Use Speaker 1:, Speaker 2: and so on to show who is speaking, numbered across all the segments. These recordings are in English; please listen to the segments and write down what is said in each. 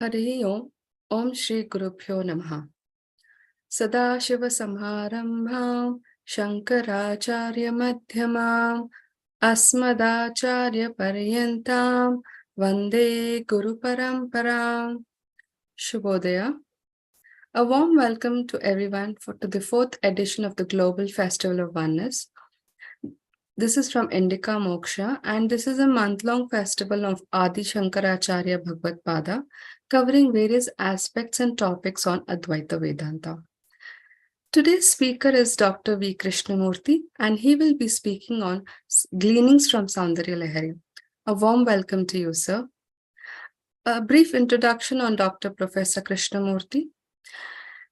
Speaker 1: Harihi Om. Om Shri Gurubhyo Namaha. Sadashiva Samharambham Shankaracharya Madhyamam Asmadacharya Paryantam Vande Guru-Parampara. Shubhodaya. A warm welcome to everyone to the 4th edition of the Global Festival of Oneness. This is from Indica Moksha, and this is a month-long festival of Adi Shankaracharya Bhagavadpada, covering various aspects and topics on Advaita Vedanta. Today's speaker is Dr. V. Krishnamurthy, and he will be speaking on Gleanings from Soundaryalahari. A warm welcome to you, sir. A brief introduction on Dr. Professor Krishnamurthy.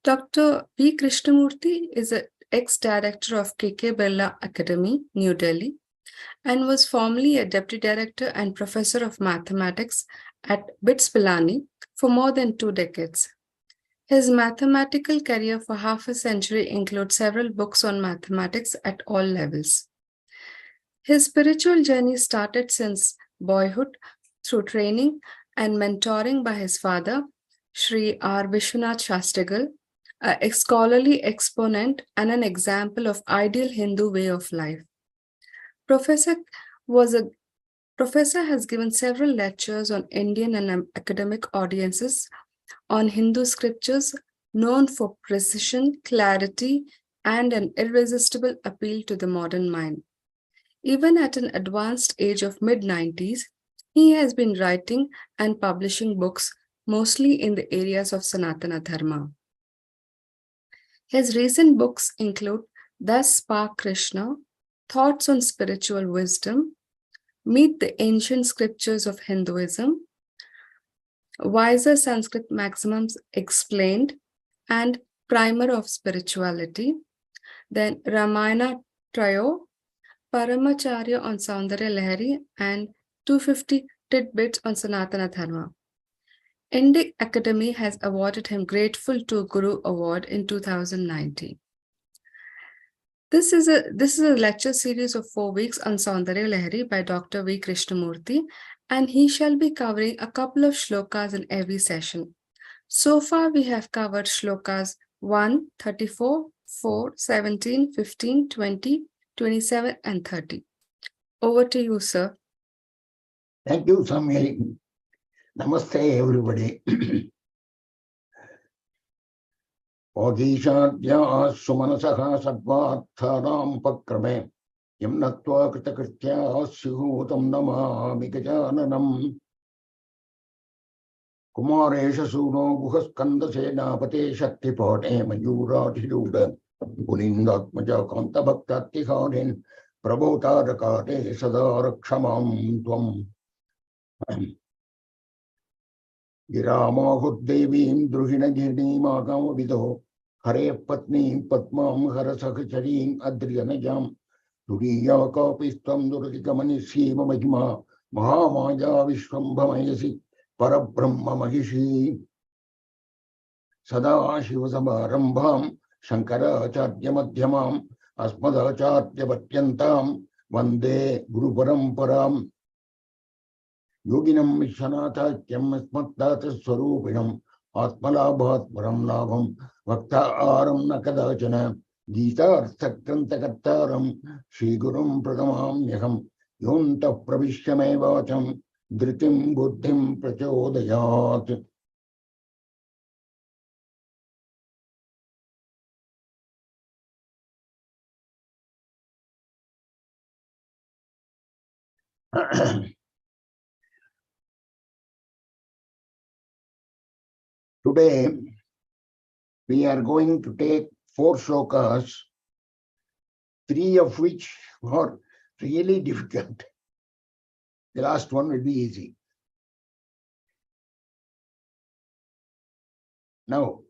Speaker 1: Dr. V. Krishnamurthy is an ex-director of K.K. Birla Academy, New Delhi, and was formerly a deputy director and professor of mathematics at BITS Pilani for more than 2 decades. His mathematical career for half a century includes several books on mathematics at all levels. His spiritual journey started since boyhood through training and mentoring by his father, Sri R. Vishwanath Shastigal, a scholarly exponent and an example of ideal Hindu way of life. Professor has given several lectures on Indian and academic audiences on Hindu scriptures, known for precision, clarity, and an irresistible appeal to the modern mind. Even at an advanced age of mid-90s, he has been writing and publishing books mostly in the areas of Sanatana Dharma. His recent books include Thus Spark Krishna, Thoughts on Spiritual Wisdom, Meet the Ancient Scriptures of Hinduism, Wiser Sanskrit Maxims Explained, and Primer of Spirituality, then Ramayana Trayo, Paramacharya on Soundaryalahari, and 250 tidbits on Sanatana Dharma. Indica Academy has awarded him Grateful to Guru Award in 2019. This is a lecture series of 4 weeks on Soundaryalahari by Dr. V. Krishnamurthy, and he shall be covering a couple of shlokas in every session. So far, we have covered shlokas 1, 34, 4, 17, 15, 20, 27, and 30. Over to you, sir.
Speaker 2: Thank you, Swami. Namaste, everybody. Ogishadya Sumanasaha Sadvatharam Pakrame Yamnatva Kritakritya Syuhutam Namami Gajananam Kumaresha Suno Guhaskanda Senapate Shaktipate Mayura Dhiruda Pulindatmaja Kanta Bhaktati Harin Prabhota Rakate Sadarakshamam Tvam Girama Devim Druhina Girni Magam Vido Hare Patni Patmam Harasakacharim Adrianajam Turiya Kapistam Duratikamani Sima Mahima Mahamaya Vishwambhamayasi Parabrahma Mahishi Sadashiva Samarambham Shankaracharya Madhyamam Asmadacharya Patyantam Vande Guru-Paramparam Yoginam Vishanatha Kyamasmatdata Swarupinam Atmalabhat Param Labham Vakta Aram Nakadachana Gita Arthakantakartaram Shri Gurum Pradamam Yaham Yonta Pravishyame Vacham Dhritim Buddhim Prachodayat. Today, we are going to take 4 shlokas, 3 of which are really difficult. The last one will be easy. Now,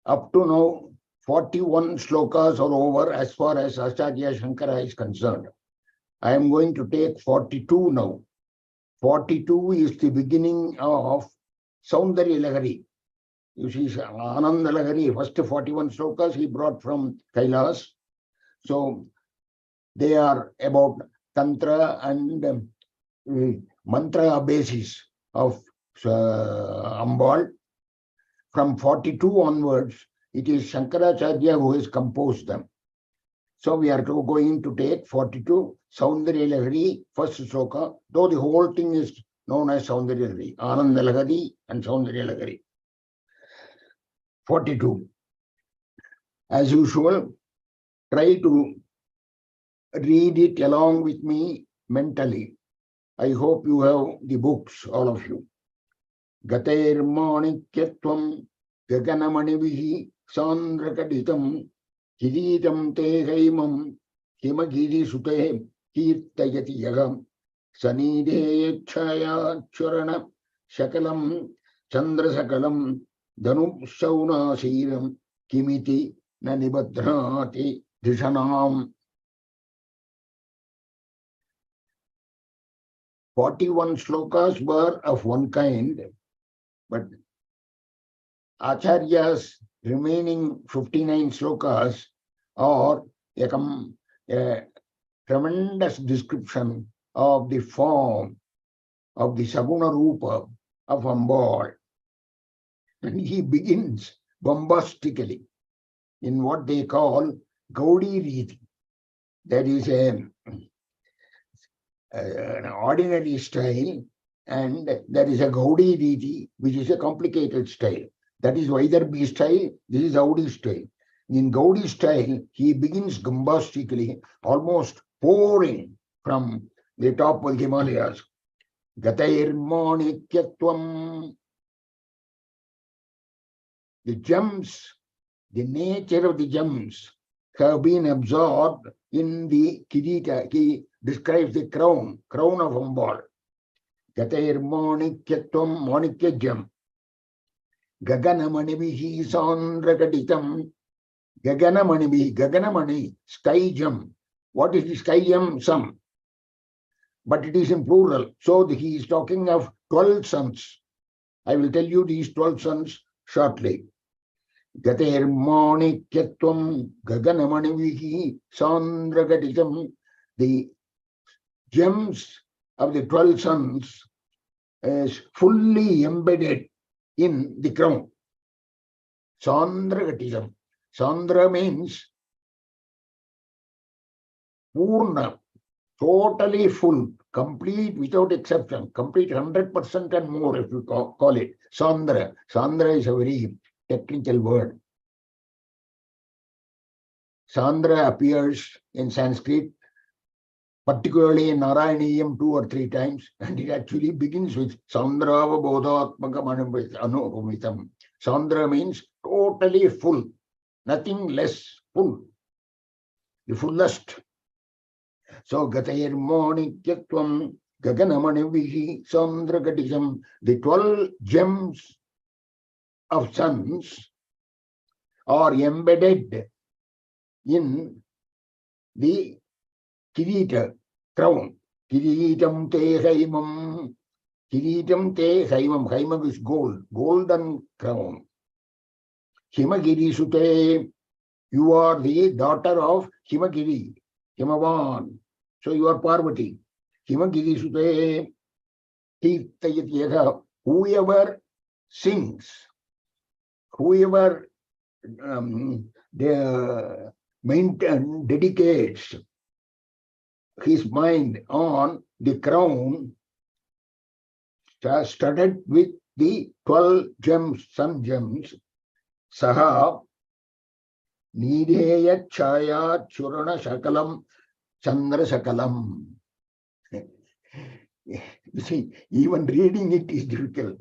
Speaker 2: up to now, 41 shlokas are over as far as Acharya Shankara is concerned. I am going to take 42 now. 42 is the beginning of Soundaryalahari. You see, Anandalahari, first 41 shlokas he brought from Kailas. So they are about Tantra and Mantra basis of Ambal. From 42 onwards, it is Shankaracharya who has composed them. So we are going to take 42, Soundaryalahari, first shloka, though the whole thing is known as Soundaryalahari, Anandalahari and Soundaryalahari. 42. As usual, try to read it along with me mentally. I hope you have the books, all of you. Gatair Manikyatvam Gaganamanivihi Sandrakaditam Kiritam Te Haimam Himagiri Sute Kirtayati Yagam Sanide Chaya Churana Shakalam Chandra Sakalam Danu Sauna Siram Kimiti Nanibadhrati Dishanam. 41 shlokas were of one kind, but Acharya's remaining 59 shlokas are a tremendous description of the form of the Saguna Rupa of Ambal. And he begins bombastically in what they call Gaudi Riti. That is an ordinary style, and there is a Gaudi Riti, which is a complicated style. That is Vaidarbhi style, this is Gaudi style. In Gaudi style, he begins bombastically, almost pouring from the top of the Himalayas. Gatair Manikyatvam. The gems, the nature of the gems have been absorbed in the Kirita. He describes the crown of Ambal. Gatair Manikyatvam, Manikya gem. Gaganamanivihi Sandrakaditam. Gaganamani, sky gem. What is the sky gem? Some. But it is in plural. So he is talking of 12 suns. I will tell you these 12 suns shortly. Gatair Manikyatvam Gaganamanivihi Sandrakaditam. The gems of the 12 suns is fully embedded in the crown. Sandragatism. Sandra means Purna, totally full, complete without exception, complete 100% and more if you call it. Sandra. Sandra is a very technical word. Sandra appears in Sanskrit, particularly in Narayaniyam 2 or 3 times, and it actually begins with Sandrava Bodhatmakam Anupumitam. Sandra means totally full, nothing less, full, the fullest. So Gatair Manikyatvam Gaganamanivihi Sandragadisam, the 12 gems of suns are embedded in the Kirita, crown. Kiritam te haimam. Kiritam te haimam. Haimam is gold, golden crown. Himagiri sute. You are the daughter of Himagiri, Himavan. So you are Parvati. Himagiri sute. Kirtayati yatha. Whoever sings, whoever dedicates his mind on the crown studded with the 12 gems, sun gems, Saha Nideya Chaya Churana Shakalam Chandra Sakalam. You see, even reading it is difficult.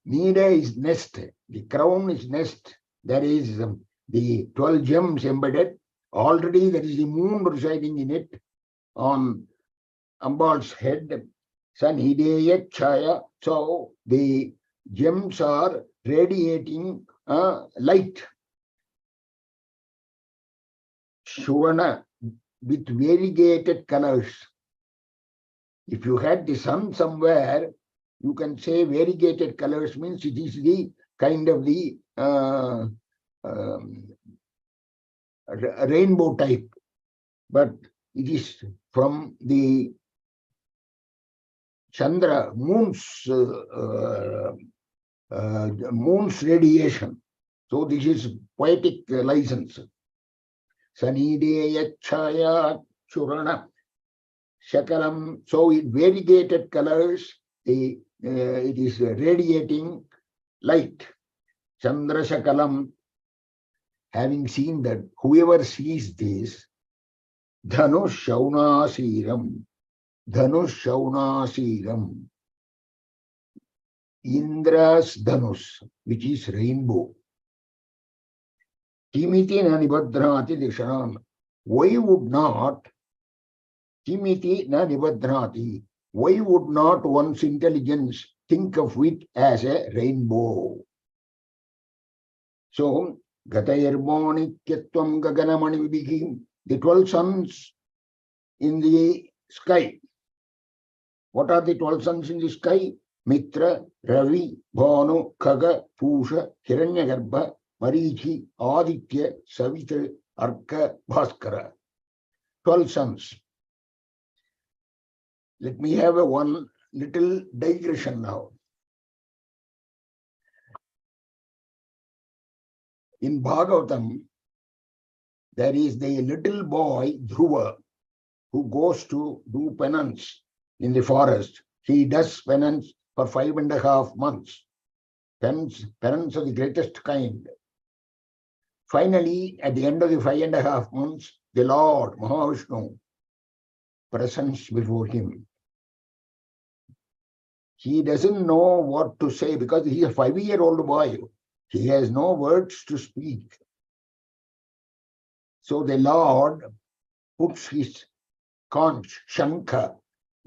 Speaker 2: Nida is nest, the crown is nest. There is the 12 gems embedded. Already there is the moon residing in it on Ambal's head. Sanhideya Chaya. So the gems are radiating light. Shuvana with variegated colors. If you had the sun somewhere, you can say variegated colors means it is the kind of the rainbow type, but it is from the Chandra, moon's radiation. So this is poetic license. Sanideya Chaya Churana Shakalam. So in variegated colors, it is radiating light. Chandra Shakalam. Having seen that, whoever sees this, Dhanush Shaunasiram, Dhanush Shaunasiram, Indra's Dhanush, which is rainbow. Timiti na nibhadrati dishanam. Why would not, Timiti na nibhadrati, why would not one's intelligence think of it as a rainbow? So, Gatayarmani Ketwam Gaganamani Vibhim, the 12 suns in the sky. What are the 12 suns in the sky? Mitra, Ravi, Bhanu, Khaga, Pusha, Hiranyagarbha, Marichi, Aditya, Savitra, Arka, Bhaskara. 12 suns. Let me have one little digression now. In Bhagavatam, there is the little boy, Dhruva, who goes to do penance in the forest. He does penance for 5.5 months. Penance of the greatest kind. Finally, at the end of the 5.5 months, the Lord, Mahavishnu, presents before him. He doesn't know what to say because he is a 5-year-old boy. He has no words to speak. So the Lord puts his conch, Shankha,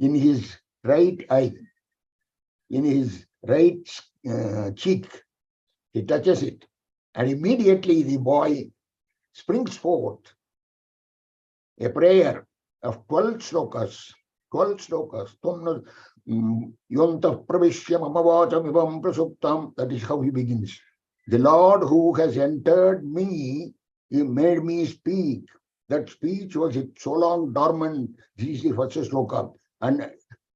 Speaker 2: in his right eye, in his right cheek. He touches it. And immediately the boy springs forth a prayer of 12 slokas. 12 slokas. Yonta pravishya mamavacham ivam prasuptam. That is how he begins. The Lord who has entered me, he made me speak. That speech was so long dormant. This is the first sloka. And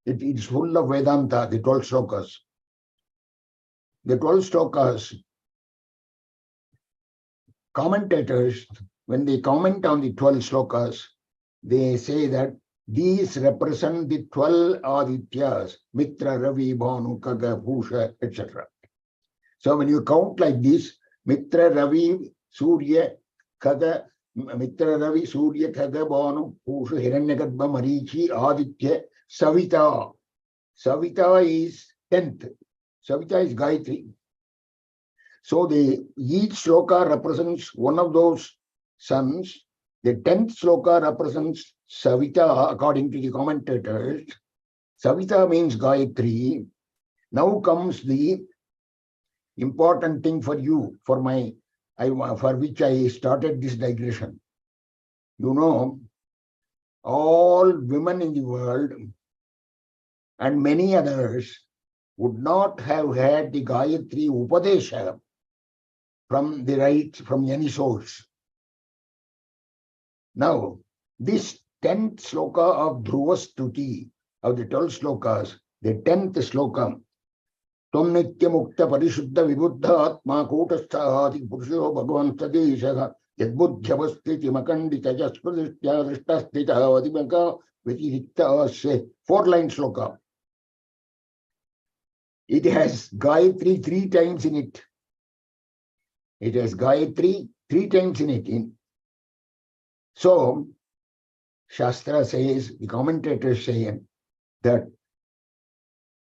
Speaker 2: it is full of Vedanta, the 12 slokas. The 12 slokas, commentators, when they comment on the 12 slokas, they say that these represent the 12 Adityas, Mitra, Ravi, Bhanu, Khaga, Pusha, etc. So when you count like this, Mitra, Ravi, Surya, Khaga, Mitra, Ravi, Surya, Khaga, Bhanu, Pusha, Hiranyagarbha, Marichi, Aditya, Savita. Savita is 10th. Savita is Gayatri. So each sloka represents one of those suns. The 10th sloka represents Savita, according to the commentators. Savita means Gayatri. Now comes the important thing for you, for which I started this digression. You know, all women in the world and many others would not have had the Gayatri Upadesha from any source. Now, this 10th sloka of Dhruva Stuti, of the 12 slokas, the 10th sloka, Tvam Nitya Mukta Parishuddha Vibhuddha Atma Kotastha Adi Purusho Bhagavan Sadashiva Yadbudhyavastiti Makandita Jaspradishtya Rishtastita Vadimaka Vitirikta Se. 4-line sloka. It has Gayatri 3 times in it. It has Gayatri 3 times in it. So, Shastra says, the commentators say that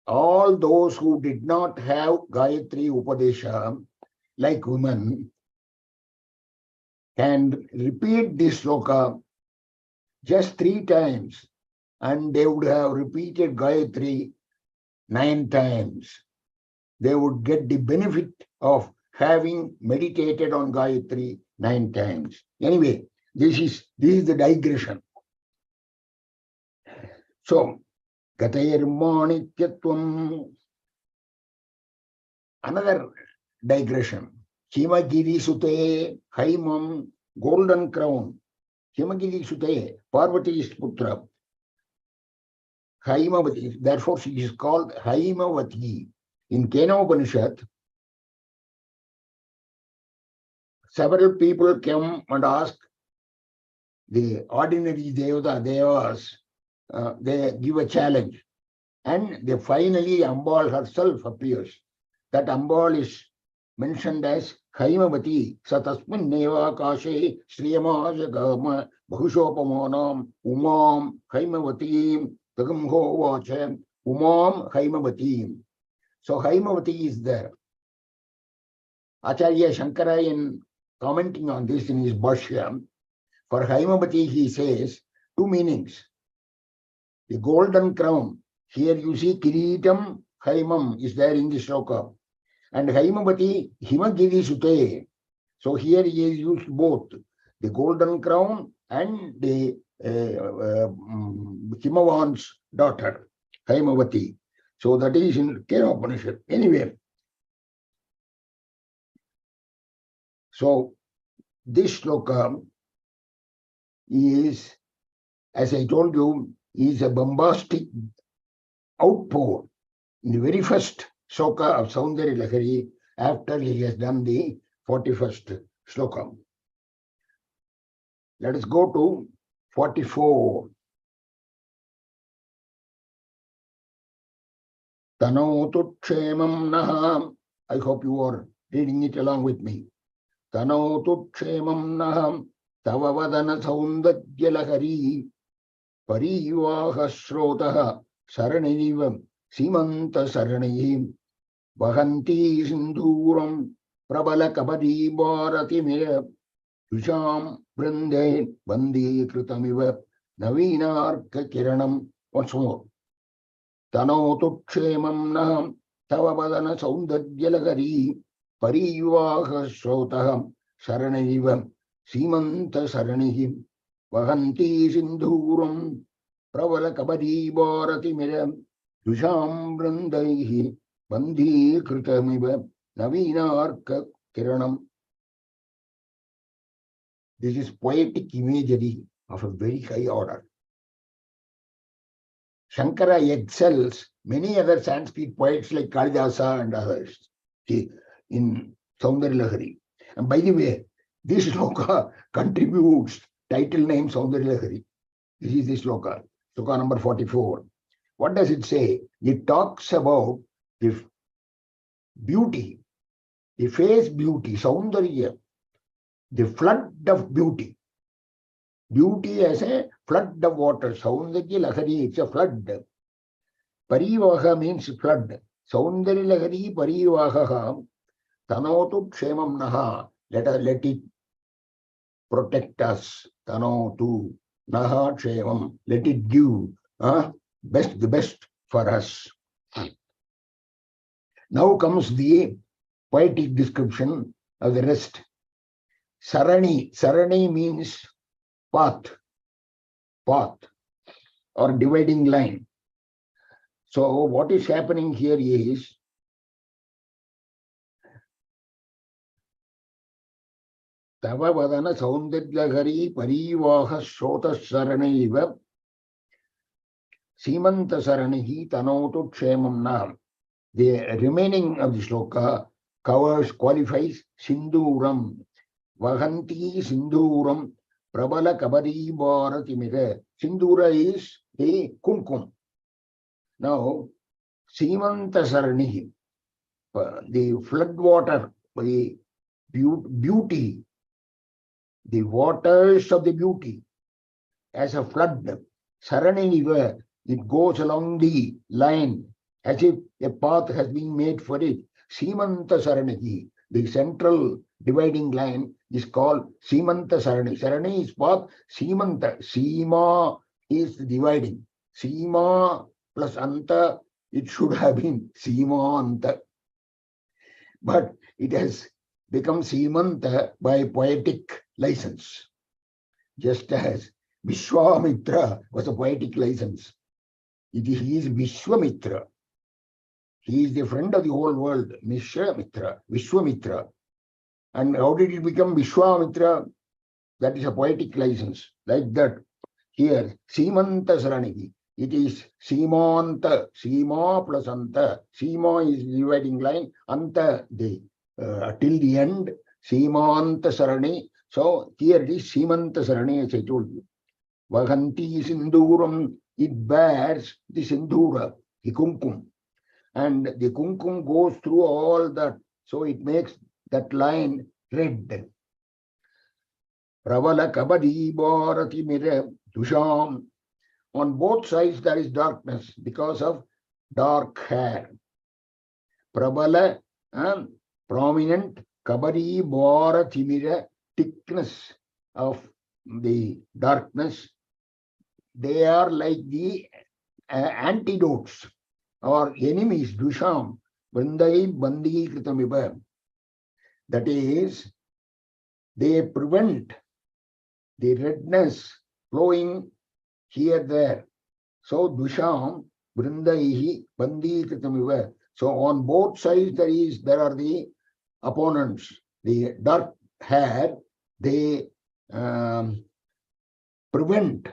Speaker 2: all those who did not have Gayatri Upadesha, like women, can repeat this sloka just 3 times, and they would have repeated Gayatri 9 times. They would get the benefit of having meditated on Gayatri 9 times. Anyway, this is the digression. So, Gatayarmanityatvam. Another digression. Himagiri Sute, Haimam, golden crown. Himagiri Sute, Parvati's Putra. Haimavati. Therefore, she is called Haimavati. In Kenopanishad, several people came and asked the ordinary devas, they give a challenge. And they finally, Ambal herself appears. That Ambal is mentioned as Haimavati, Satasmin Neva Kashe, Sriyama Jagama, Bhushopamanam, Umam, Haimavati, Tagamho Vachem, Umam, Haimavati. So Haimavati is there. Acharya Shankara, in commenting on this in his Bhashya, for Haimavati he says two meanings. The golden crown. Here you see Kiritam Haimam is there in the shloka. And Haimavati Himagiri Sute. So here he has used both the golden crown and the Himavan's daughter, Haimavati. So that is in Kenopanishad. Anyway, so this shloka is, as I told you, is a bombastic outpour in the very first shloka of Soundaryalahari after he has done the 41st shloka. Let us go to 44. Tanotu Kshemam Naham. I hope you are reading it along with me. Tanotu Kshemam Naham Tavavadana Soundaryalahari Parivaha Shrotaha Saranivam Simanta Saranihim Vahanti Sinduram Prabala Kabadi Bharati Mira Visham Brinde Bandi Kritamiva Navinarka Kiranam. Once more. Tanotu Kshemam Naham Tavavadana Soundaryalahari Parivaha Shrotaha Saranivam Simanta Saranihim Vahanti Sinduram Pravala Kabadi Bharati Mira Dusham Brandaihi Bandi Kritamiva Navinarka Kiranam. This is poetic imagery of a very high order. Shankara excels many other Sanskrit poets like Kalidasa and others in Soundaryalahari. And by the way, this shloka contributes title name Soundaryalahari. This is the shloka, shloka number 44. What does it say? It talks about the beauty, the face beauty, Soundarya, the flood of beauty. Beauty as a flood of water. Soundaryalahari, it's a flood. Parivaha means flood. Soundaryalahari Parivaha Tanotu Kshemam Naha. Let it protect us. Tanotu Naha Kshemam. Let it give the best for us. Now comes the poetic description of the rest. Sarani. Sarani means path or dividing line. So what is happening here is Tavavadana Soundaryalahari Parivaha Shota Saranaiva Simanta Saranihi Tanotu Kshemam Nam. The remaining of the shloka qualifies Sinduram. Vahanti Sinduram Prabala Kabari Bharati Mira. Sindura is a kumkum. Now, Simanta Saranihi, the flood water, the beauty, the waters of the beauty as a flood. Saraniva, it goes along the line as if a path has been made for it. Simanta Saranihi, the central dividing line is called Simanta Sarani. Sarani is path, Simanta. Sima is dividing. Sima plus Anta, it should have been Simanta. But it has become Simanta by poetic license. Just as Vishwamitra was a poetic license. He is Vishwamitra. He is the friend of the whole world. Vishwamitra. And how did it become Vishwamitra? That is a poetic license. Like that. Here, Simanta Saranihi. It is Simanta, Sima plus Anta. Sima is dividing line, Anta the till the end, Simanta Sarani. So here it is Simanta Sarani, as I told you. Vahanti Sinduram, it bears the Sindura, the Kumkum. And the Kumkum goes through all that, so it makes that line red. Pravala Kabadi Bharati Mire Dusham. On both sides there is darkness because of dark hair. Prabala, prominent, Kabari Bharati Mire, thickness of the darkness. They are like the antidotes or enemies, Dusham, Vandai Bandi Kritamiba. That is, they prevent the redness flowing here, there. So, Dusham, Vrindaihi, Bandi Kritamiva. So, on both sides there are the opponents. The dark hair, they prevent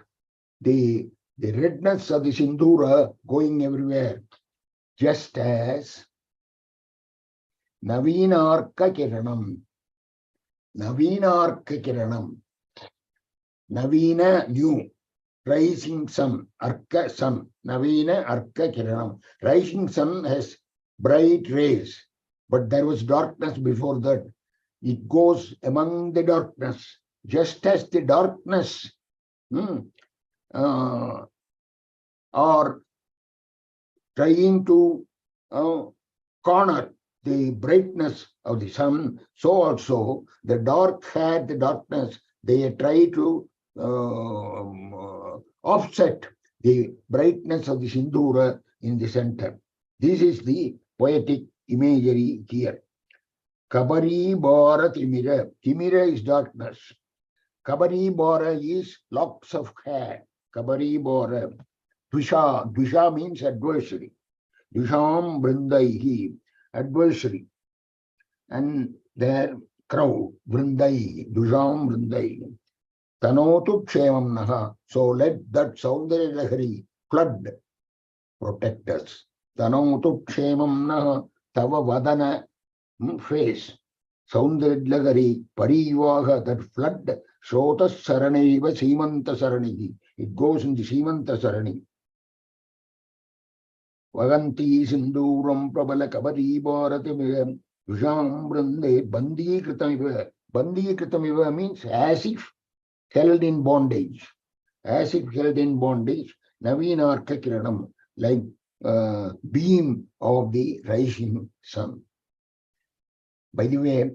Speaker 2: the redness of the Sindura going everywhere. Just as Navinarka Kiranam. Navinarka Kiranam. Navina, new. Rising sun, Arka sun. Navina Arka Kiranam. Rising sun has bright rays, but there was darkness before that. It goes among the darkness, just as the darkness are trying to corner the brightness of the sun, so also the dark hair, the darkness, they try to offset the brightness of the Sindura in the center. This is the poetic imagery here. Kabari Bhara Timira. Timira is darkness. Kabari Bhara is locks of hair. Kabari Bhara. Dusha. Dusha means adversary. Dusham Vrindaihi. Adversary. And their crowd. Vrindai. Dusham Vrindai. Tanotu Kshemam Naha. So let that Soundaryalahari flood protect us. Tanotu Kshemam Naha. Tava Vadana face. Soundaryalahari Parivaha, that flood. Shrota Saranaiva Simanta Saranihi. It goes in the Simanta Sarani. Vaganti Sinduram Prabala Kabari Bharati Dusham Brinde Bandi Kritamiva. Bandi Kritamiva means as if held in bondage. As if held in bondage. Navinarka Kiranam, like beam of the rising sun. By the way,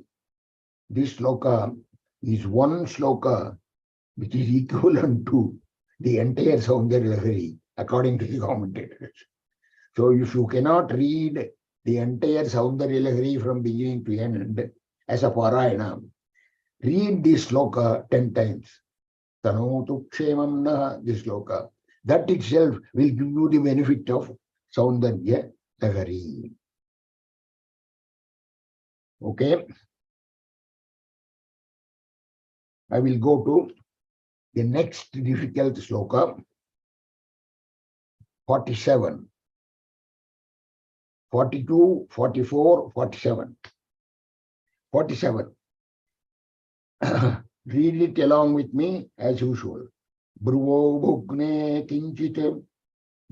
Speaker 2: this shloka is one shloka which is equivalent to the entire Soundaryalahari according to the commentators. So if you cannot read the entire Soundaryalahari from beginning to end as a Parayana, read this shloka 10 times. Tanotu Kshemam Naha, this shloka. That itself will give you the benefit of Soundaryalahari. Okay. I will go to the next difficult shloka, 47, 42, 44, 47. 47. Read it along with me as usual. Bruvo bhugne kinchite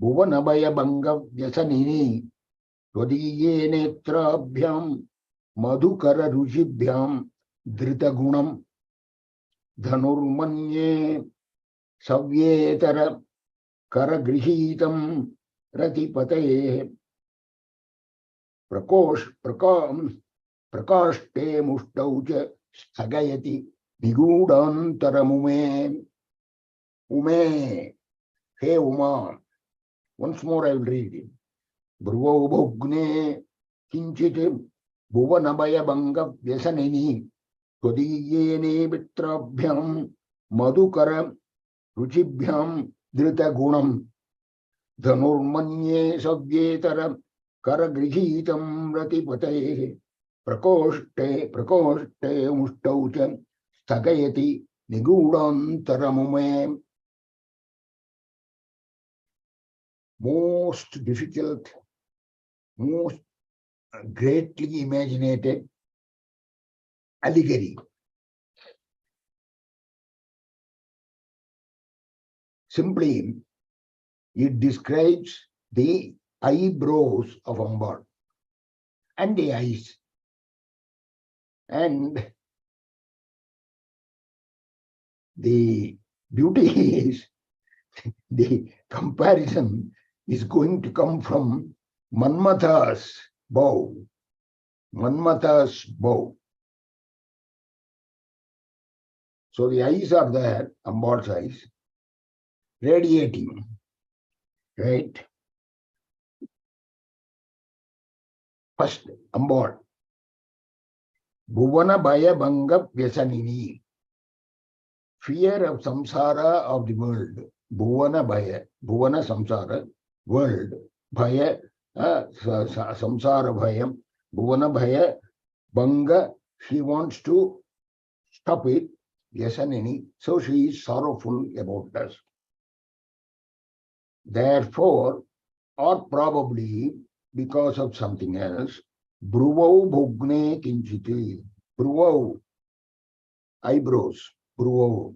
Speaker 2: bhuvanabhaya bhanga vyasanini tvadiye netrabhyam madhukara ruchibhyam dritagunam dhanurmanye savyetara karagrihitam ratipate prakashte mushtaucha sthagayati nigudantaramume ume. Hey Uma. Once more I will read it. Bhruvo bhugne kinchit bhuvanabhaya bhanga vyasanini tvadiyene mitrabhyam madhukara ruchibhyam dritagunam dhanurmanye savyetara karagrihitam ratipate prakoshte mushtaucha sthagayati nigudantaramume. most difficult, most greatly imaginated allegory. Simply, it describes the eyebrows of Ambal and the eyes. And the beauty is the comparison is going to come from Manmatha's bow. Manmatha's bow. So the eyes are there, Ambal's eyes, radiating, right? First, Ambal. Bhuvana Bhaya Bhanga Vyasanini. Fear of samsara of the world. Bhuvana Bhaya. Bhuvana samsara, world. Bhaya, samsara bhayam. Bhuvana Bhaya Bhanga. She wants to stop it. Vyasanini. So she is sorrowful about us. Therefore, or probably because of something else, Bruvau Bhugne Kinchiti. Bruvau, eyebrows. Bruvau.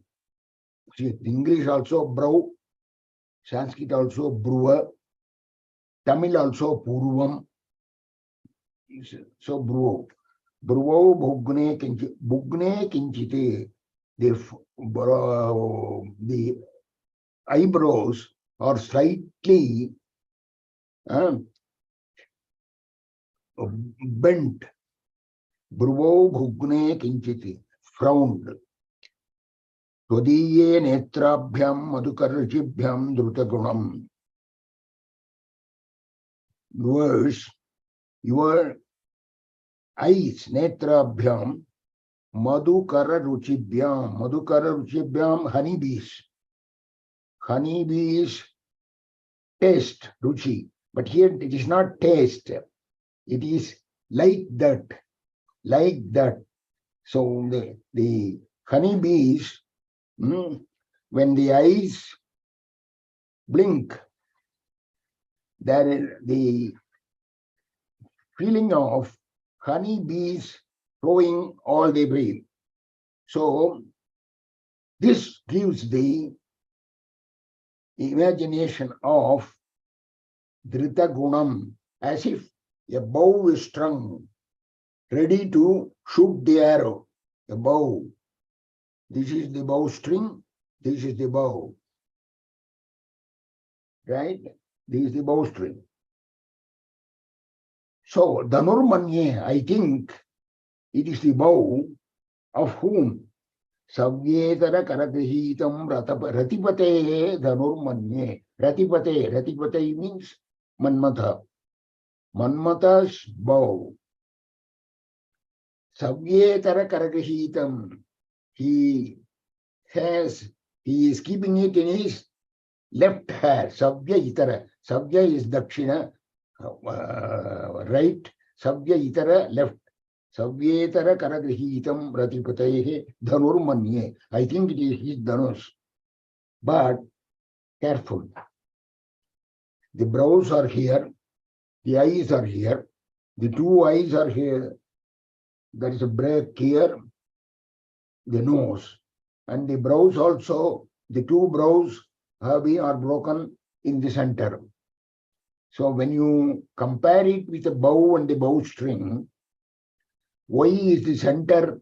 Speaker 2: See, English also brow, Sanskrit also bruva, Tamil also purvam. So bruvau. Bruvau Bhugne Kinchiti. Bhugne Kinchiti. The eyebrows are slightly bent. Bruvau Bhugne Kinchiti. Frowned. Tvadiye netrabhyam madhukarjibhyam drutagunam. Your eyes, netrabhyam, madhukara ruchibhyam, honeybees. Honeybees taste, ruchi. But here it is not taste. It is like that. Like that. So the honeybees, when the eyes blink, there is the feeling of honeybees throwing all they breathe. So this gives the imagination of Drita Gunam, as if a bow is strung, ready to shoot the arrow. A bow. This is the bowstring, this is the bow. Right? This is the bowstring. So, Dhanurmanye, I think it is the bow of whom? Savyetara Karagrihitam Ratipate Dhanurmanye. Ratipate means Manmatha. Manmatha's bow. Savyetara Karagrihitam. He is keeping it in his left hand. Savya itara. Savya is dakshina, right. Savya itara, left. Savyetara karagrihitam ratipatehe dhanurmanye. I think it is his dhanus. But careful. The brows are here. The eyes are here. The two eyes are here. There is a break here. The nose. And the brows also, the two brows are broken in the center. So when you compare it with a bow and the bowstring, why is the center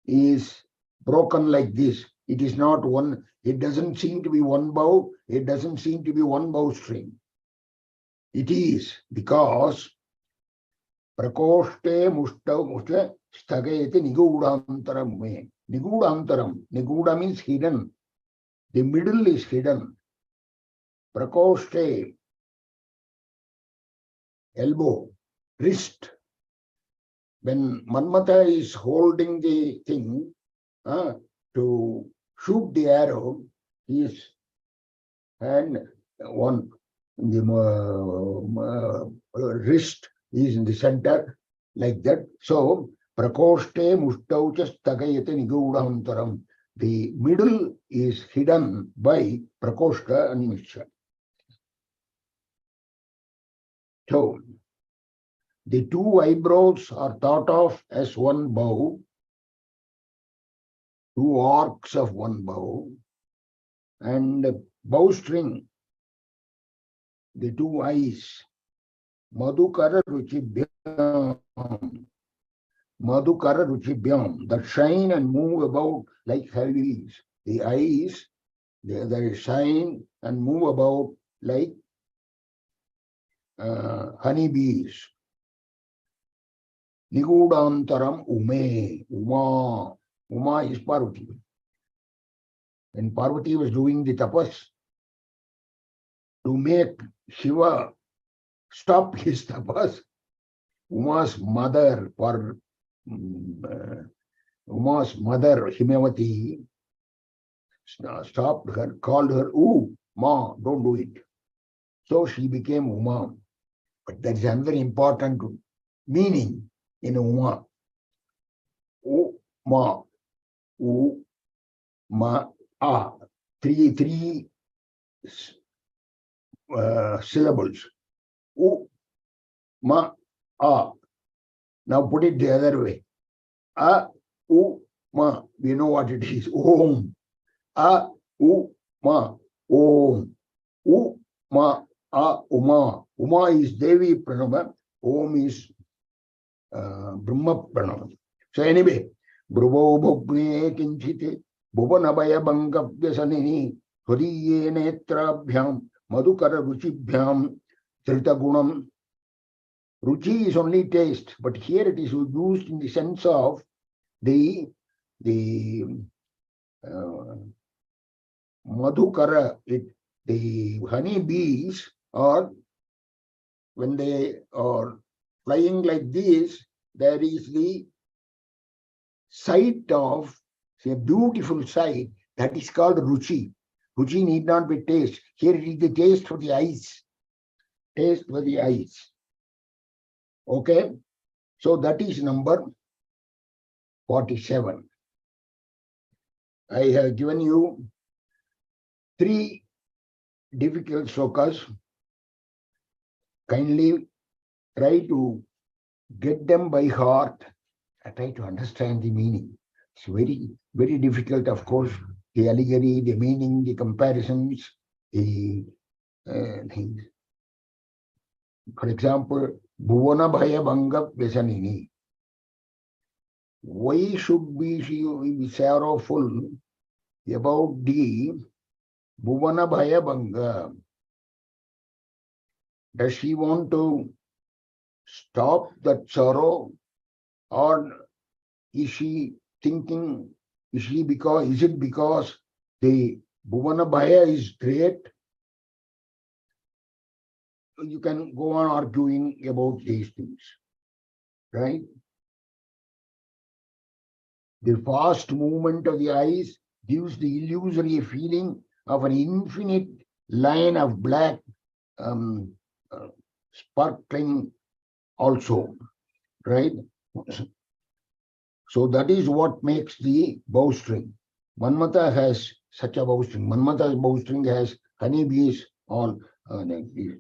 Speaker 2: is broken like this? It is not one, it doesn't seem to be one bow, it doesn't seem to be one bowstring. It is because Prakoshte Mushta Stagayate Nigudantaram me. Nigudantaram. Niguda means hidden. The middle is hidden. Prakoshte, elbow, wrist. When Manmatha is holding the thing to shoot the arrow, his hand, one, the wrist is in the center, like that. So, Prakoshte Mushtaucha Stagayate Nigudantaram. The middle is hidden by Prakoshta and Mishra. So, the two eyebrows are thought of as one bow, two arcs of one bow, and bowstring, the two eyes, Madhukara Ruchibhyam, Madhukara Ruchibhyam, that shine and move about like honeybees. The eyes, they shine and move about like honeybees. Nigudantaram Ume, Uma is Parvati. When Parvati was doing the tapas to make Shiva stop his tapas, Uma's mother, Himavati, stopped her, called her, Ma, don't do it. So she became Uma. But there is another important meaning in Uma. Ma, Ma, A. Three syllables. Ma, A. Now put it the other way. A, Ma. We know what it is. Om. A, Ma. Om. Ma, A, Uma. Uma is Devi Pranama. Om is Brahma Pranama. So anyway, Bravo Bhogne Kinchite, Bhuvanabaya Bangavyasanini, Hriye Netrabhyam, Madhukara Ruchibhyam, Tritagunam. Ruchi is only taste, but here it is used in the sense of the Madhukara, the honey bees are, when they are flying like this, there is the sight of a beautiful sight that is called Ruchi. Ruchi need not be taste. Here it is the taste for the eyes. Taste for the eyes. Okay? So that is number 47. I have given you 3 difficult shlokas. Kindly try to get them by heart and try to understand the meaning. It's very, very difficult, of course. The allegory, the meaning, the comparisons, the things. For example, Bhuvana Bhaya Bhanga Vyasanini. Why should we be sorrowful about the Bhuvana Bhaya Bhanga? Does she want to stop that sorrow, or is she thinking, is it because the Bhuvana Bhaya is great? You can go on arguing about these things, right? The fast movement of the eyes gives the illusory feeling of an infinite line of black sparkling also, right? So that is what makes the bowstring. Manmata has such a bowstring. Manmata's bowstring has honeybees all like this.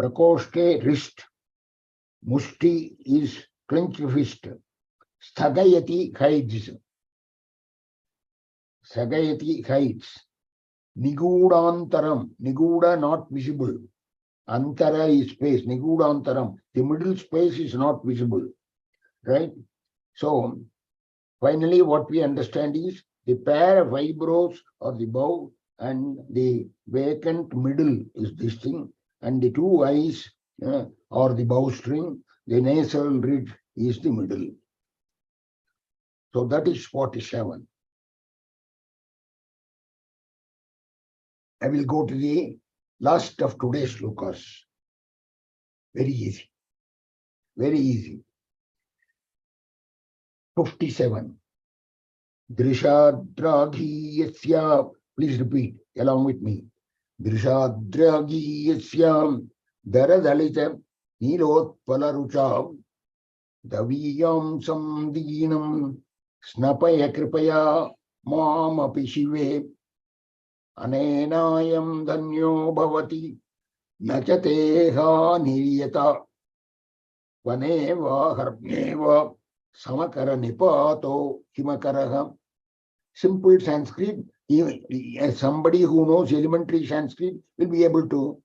Speaker 2: Prakoshte wrist. Mushti is clenched fist. Sthagayati hides. Sagayati hides. Nigudantaram. Niguda not visible. Antara is space. Nigudantaram. The middle space is not visible. Right? So, finally, what we understand is the pair of eyebrows or the bow and the vacant middle is this thing, and the two eyes or the bowstring, the nasal ridge is the middle. So that is 47. I will go to the last of today's shlokas. Very easy. Very easy. 57. Drishadraghiyasya, please repeat along with me. Drishadraghiyasya daradalita nilotpalarucha daviyam samdinam snapaya kripaya mamapi shive anenayam dhanyo bhavati Nachateha niriyata vaneva harmeva samakara nipato himakaraha. Simple Sanskrit, even somebody who knows elementary Sanskrit will be able to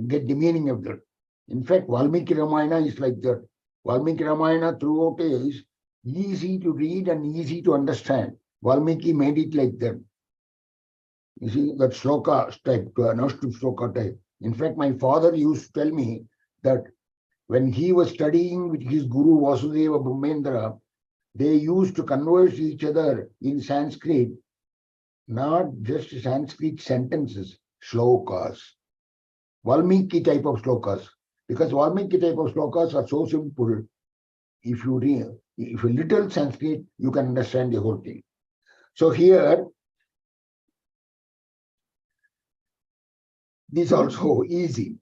Speaker 2: get the meaning of that. In fact, Valmiki Ramayana is like that. Valmiki Ramayana throughout is easy to read and easy to understand. Valmiki made it like that. You see, that shloka type, Nashtu shloka type. In fact, my father used to tell me that when he was studying with his guru Vasudeva Brahmendra, they used to converse each other in Sanskrit, not just Sanskrit sentences, shlokas. Valmiki type of shlokas. Because Valmiki type of shlokas are so simple. If you little Sanskrit, you can understand the whole thing. So here, this also easy.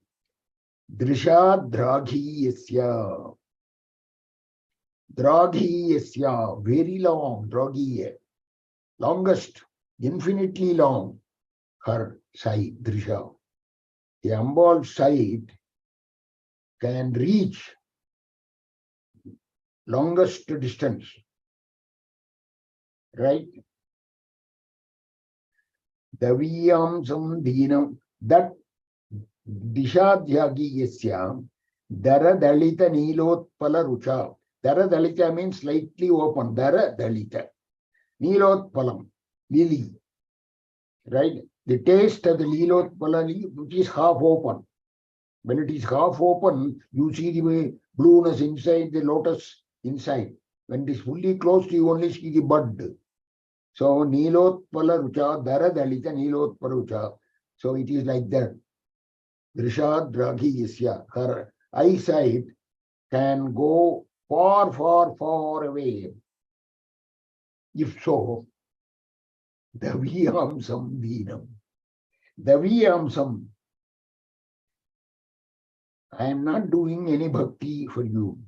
Speaker 2: Drisha draghi yasya. Draghi yasya, very long, draghi, longest, infinitely long, her sight, Drisha. The Ambal's sight can reach longest distance, right? Daviyam samdhinam, that Dishadhyagi yasya, Dara Dalita Nilotpala Rucha. Dara Dalita means slightly open, Dara Dalita. Nilotpalam, lily, right? The taste of the Nilotpala, which is half open. When it is half open, you see the blueness inside, the lotus inside. When it is fully closed, you only see the bud. So, Nilotpala Rucha, Dara Dalita Nilotpala Rucha. So, it is like that. Drisha Draghi Yasya. Her eyesight can go far, far, far away. If so, Daviyamsam Deenam. Daviyamsam. I am not doing any bhakti for you.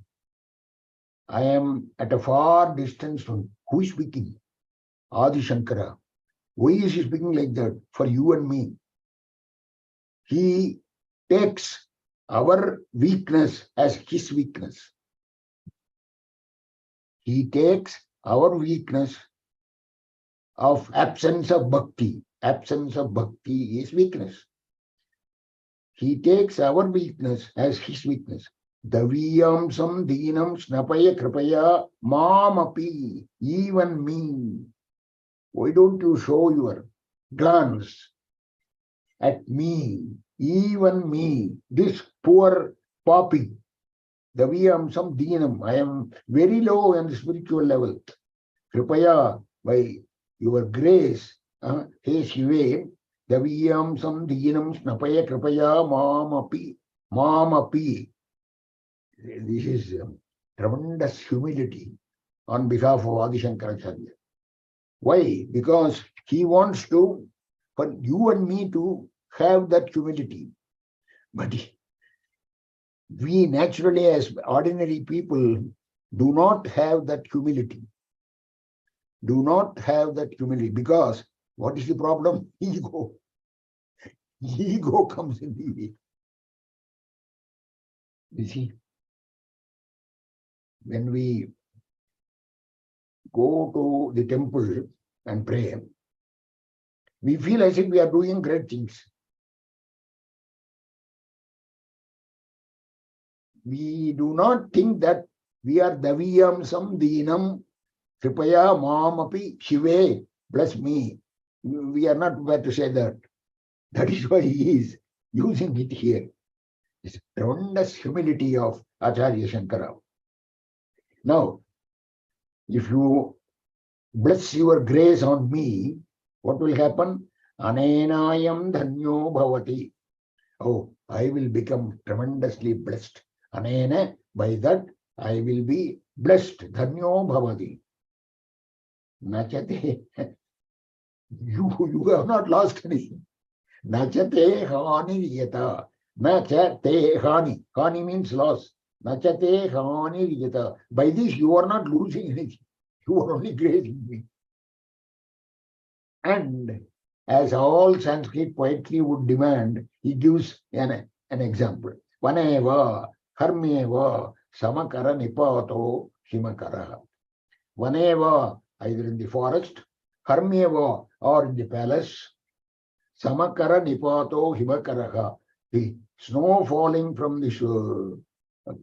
Speaker 2: I am at a far distance from who is speaking? Adi Shankara. Why is he speaking like that? For you and me. He takes our weakness as his weakness. He takes our weakness of absence of bhakti. Absence of bhakti is weakness. He takes our weakness as his weakness. Daviyamsam deenam snapaya kripaya mamapi, even me. Why don't you show your glance at me, even me, this poor poppy? Daviyamsam deenam, I am very low on the spiritual level. Kripaya, by your grace, hey Shive, Daviyamsam deenam snapaya kripaya mamapi. This is tremendous humility on behalf of Adi Shankaracharya. Why? Because he wants to, for you and me to have that humility. But we naturally, as ordinary people, do not have that humility. Do not have that humility because what is the problem? Ego. Ego comes in the way. You see, when we go to the temple and pray, we feel as if we are doing great things. We do not think that we are Daviyamsam Deenam Kripaya Mamapi Shive, bless me. We are not prepared to say that. That is why he is using it here. This tremendous humility of Acharya Shankara. Now, if you bless your grace on me, what will happen? Anenayam dhanyo bhavati. Oh, I will become tremendously blessed. Anena, by that I will be blessed. Dhanyo bhavati. Nachate. You have not lost anything. Nachate hani yata. Nachate hani. Hani means loss. Nachate hani yata. By this you are not losing anything. You are only grazing me. And as all Sanskrit poetry would demand, he gives an example. Vaneva, Harmeva, Samakara Nipato, Himakara. Vaneva, either in the forest, Harmeva, or in the palace, Samakara Nipato, Himakaraha. The snow falling from the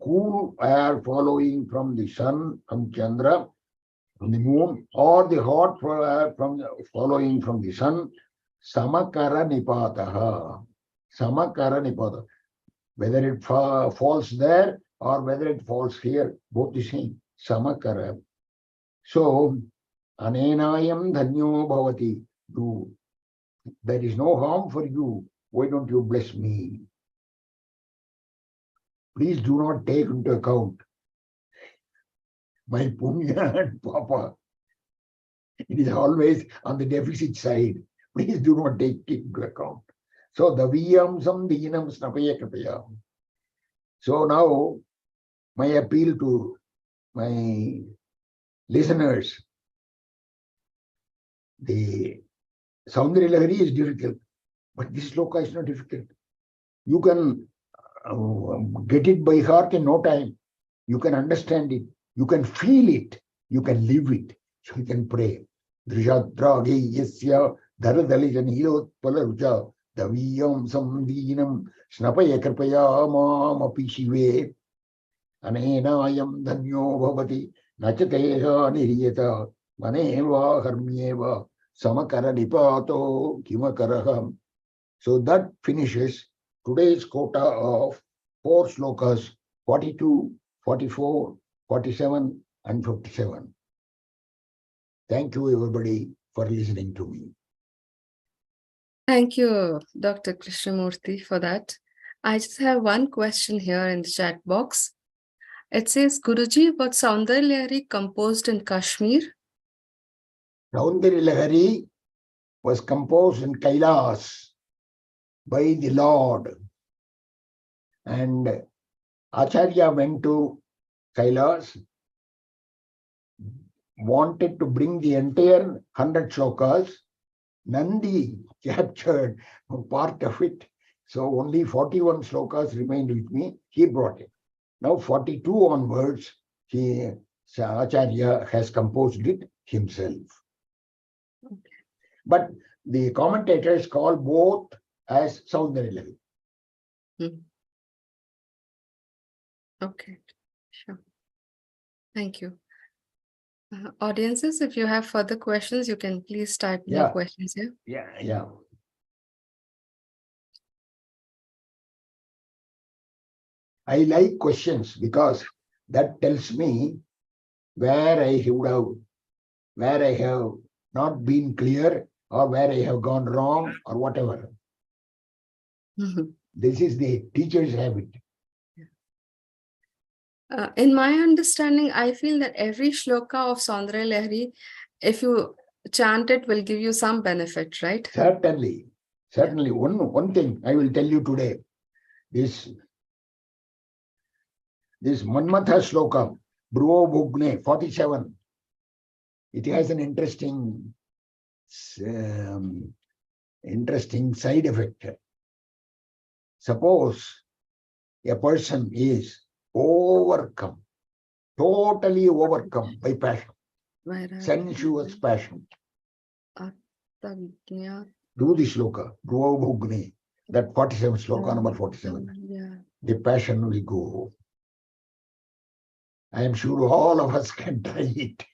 Speaker 2: cool air following from the sun, from Chandra, from the moon, or the hot air following from the sun, Samakara Nipataha. Samakara Nipata. Whether it falls there or whether it falls here, both the same. Samakara. So, Anenayam Dhanyo Bhavati. There is no harm for you. Why don't you bless me? Please do not take into account my punya and papa. It is always on the deficit side. Please do not take it into account. So, Daviyamsam Dinam Snapaya Kapaya. So now, my appeal to my listeners, the Soundaryalahari is difficult, but this shloka is not difficult. You can get it by heart in no time. You can understand it. You can feel it. You can live it. So you can pray. Drishadrage yasya dharadalijan hilotpalarucha daviyam samdinam snapaya kripaya mam api shive anenayam dhanyo bhavati nachateha niriyata maneva harmyeva samakara nipato kimakaraham. So that finishes today's quota of 4 shlokas, 42, 44, 47, and 57. Thank you, everybody, for listening to me.
Speaker 1: Thank you, Dr. Krishnamurthy, for that. I just have one question here in the chat box. It says, Guruji, was Soundaryalahari composed in Kashmir?
Speaker 2: Soundaryalahari was composed in Kailas by the Lord. And Acharya went to Kailas, wanted to bring the entire 100 shlokas. Nandi captured part of it. So only 41 shlokas remained with me. He brought it. Now 42 onwards, Acharya has composed it himself.
Speaker 1: Okay.
Speaker 2: But the commentators call both as Soundaryalahari.
Speaker 1: Okay, sure. Thank you. Audiences, if you have further questions, you can please type your questions here.
Speaker 2: Yeah. I like questions because that tells me where I have not been clear or where I have gone wrong or whatever. This is the teacher's habit.
Speaker 1: In my understanding, I feel that every shloka of Soundaryalahari, if you chant it, will give you some benefit, right?
Speaker 2: Certainly. One thing I will tell you today. This Manmatha shloka, Bhruvo Bhugne, 47. It has an interesting side effect. Suppose a person is totally overcome by passion, sensuous passion. Do the shloka, Bhruvo Bhugne, that 47 shloka, number 47. The passion will go. I am sure all of us can try it.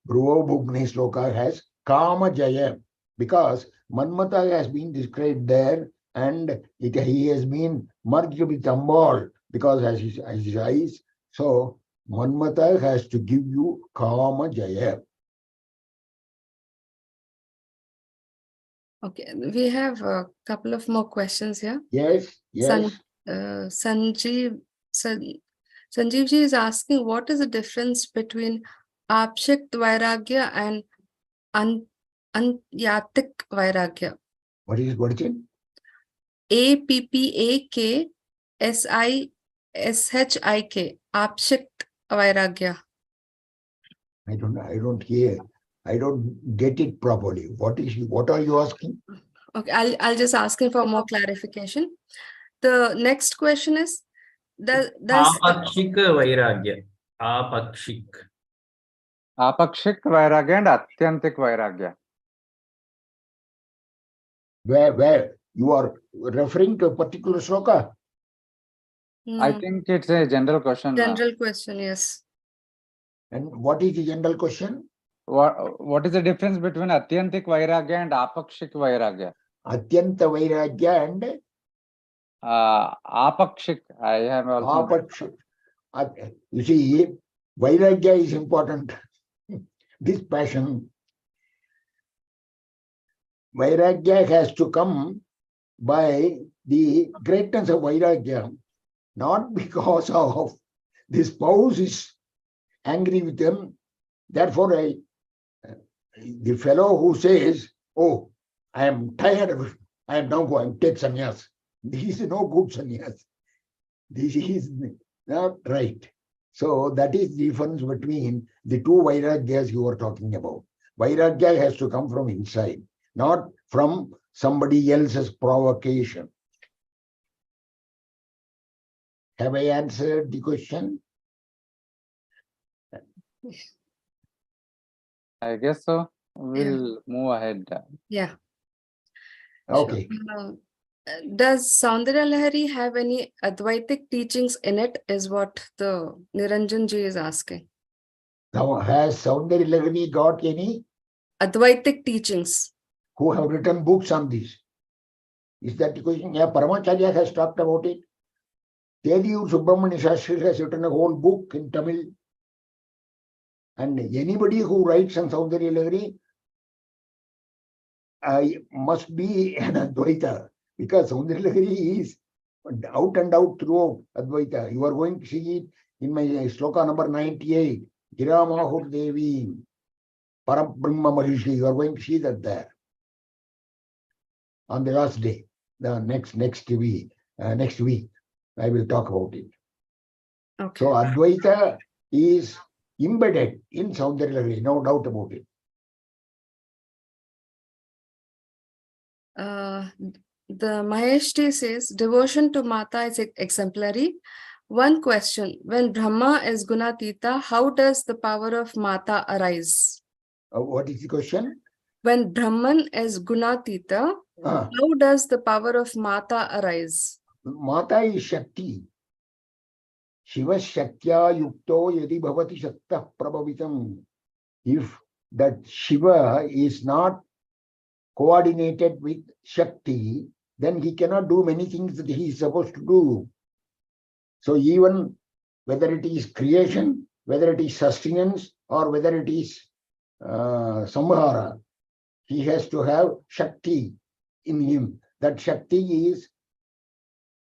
Speaker 2: Bhruvo Bhugne shloka has Kama Jaya, because Manmatha has been described there and he has been merged with Ambal because as his eyes. So Manmatha has to give you Kama Jaya.
Speaker 1: Okay, we have a couple of more questions here.
Speaker 2: Yes.
Speaker 1: Sanjeevji is asking, what is the difference between Apshik Vairagya and Anyatik Vairagya?
Speaker 2: What is it?
Speaker 1: APPAKSISHIK, Apshik Vairagya.
Speaker 2: I don't hear. I don't get it properly. What are you asking?
Speaker 1: Okay, I'll just ask him for more clarification. The next question is, does
Speaker 3: Apakshik Vairagya. Apakshik.
Speaker 4: Apakshik Vairagya and Atyantik Vairagya.
Speaker 2: Where you are referring to a particular shloka?
Speaker 4: I think it's a general question.
Speaker 1: General question, yes.
Speaker 2: And what is the general question?
Speaker 4: What is the difference between Atyantik Vairagya and Apakshik Vairagya?
Speaker 2: Atyanta Vairagya and
Speaker 4: Apakshik. I have also.
Speaker 2: Apakshik. You see, Vairagya is important. This passion. Vairagya has to come by the greatness of Vairagya, not because of the spouse is angry with him. Therefore, the fellow who says, "Oh, I am tired of it. I am now going to take sannyas." This is no good sannyas. This is not right. So that is the difference between the two Vairagyas you are talking about. Vairagya has to come from inside, not from somebody else's provocation. Have I answered the question?
Speaker 4: I guess so. We'll move ahead.
Speaker 1: Yeah.
Speaker 2: Okay.
Speaker 1: Does Soundaryalahari have any Advaitic teachings in it, is what the Niranjan ji is asking.
Speaker 2: Now, has Soundaryalahari got any
Speaker 1: Advaitic teachings?
Speaker 2: who have written books on this? Is that the question? Yeah, Paramacharya has talked about it. Tediyur Subramaniya Shastri has written a whole book in Tamil. And anybody who writes on Soundaryalahari must be an Advaita, because Soundaryalahari is out and out throughout Advaita. You are going to see it in my shloka number 98. Giramahur Devi, Parabrahma Maharishi. You are going to see that there on the last day, the next week. I will talk about it.
Speaker 1: Okay.
Speaker 2: So Advaita is embedded in Soundaryalahari, no doubt about it.
Speaker 1: The Maheshti says, devotion to Mata is exemplary. One question, when Brahma is Gunatita, how does the power of Mata arise?
Speaker 2: What is the question?
Speaker 1: When Brahman is Gunatita, how does the power of Mata arise?
Speaker 2: Mata is Shakti. Shiva Shaktya Yukto Yadi Bhavati Shakta Prabhavitam. If that Shiva is not coordinated with Shakti, then he cannot do many things that he is supposed to do. So even whether it is creation, whether it is sustenance, or whether it is samhara, he has to have Shakti in him. That Shakti is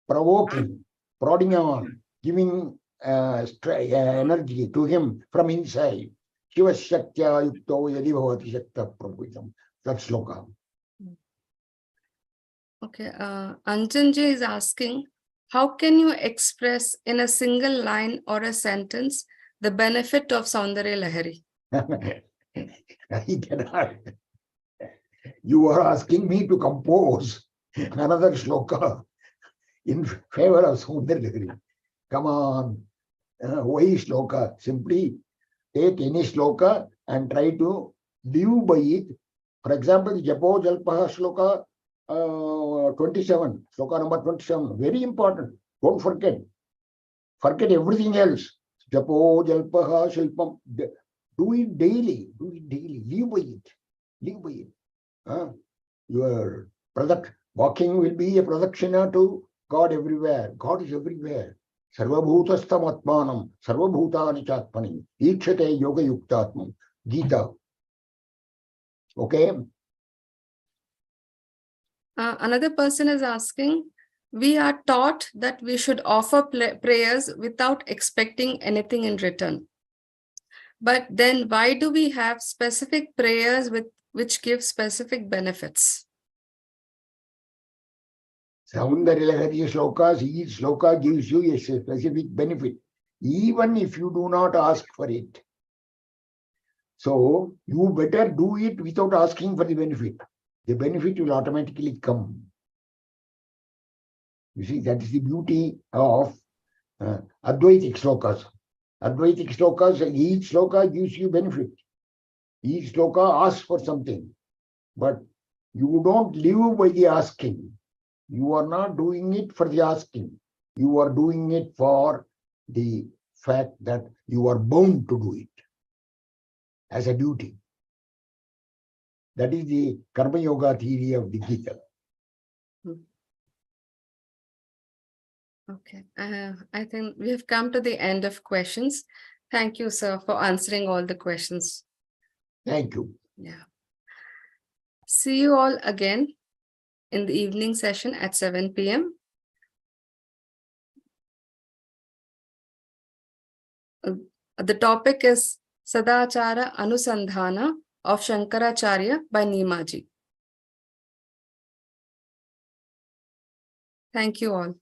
Speaker 2: provoking, prodding on, giving energy to him from inside. Shiva Shaktya Yukto Yadi Bhavati Shakta Prabhutam. That's shloka.
Speaker 1: Okay, Anjanji is asking, how can you express in a single line or a sentence the benefit of Soundaryalahari?
Speaker 2: I cannot. You are asking me to compose another shloka in favor of Soundaryalahari. Come on. Why shloka? Simply take any shloka and try to live by it. For example, Japo Jalpaha shloka 27, shloka number 27, very important. Don't forget. Forget everything else. Japo Jalpaha Shilpam. Do it daily. Do it daily. Live by it. Live by it. Your product walking will be a pradakshina to God everywhere. God is everywhere. Sarvabhutastam atmanam, sarvabhutani chatmani, ikshate yoga yuktatmam. Gita. Okay.
Speaker 1: Another person is asking, we are taught that we should offer prayers without expecting anything in return. But then why do we have specific prayers which give specific benefits?
Speaker 2: Soundaryalahari shlokas, each shloka gives you a specific benefit, even if you do not ask for it. So you better do it without asking for the benefit. the benefit will automatically come. You see, that is the beauty of Advaitic shlokas. Advaitic shlokas, each shloka gives you benefit. Each shloka asks for something. But you don't live by the asking. You are not doing it for the asking. You are doing it for the fact that you are bound to do it as a duty. That is the Karma Yoga theory of the Gita.
Speaker 1: Okay, I think we have come to the end of questions. Thank you, sir, for answering all the questions.
Speaker 2: Thank you.
Speaker 1: Yeah. See you all again in the evening session at 7 p.m. The topic is Sadachara Anusandhana of Shankaracharya by Nimaji. Thank you all.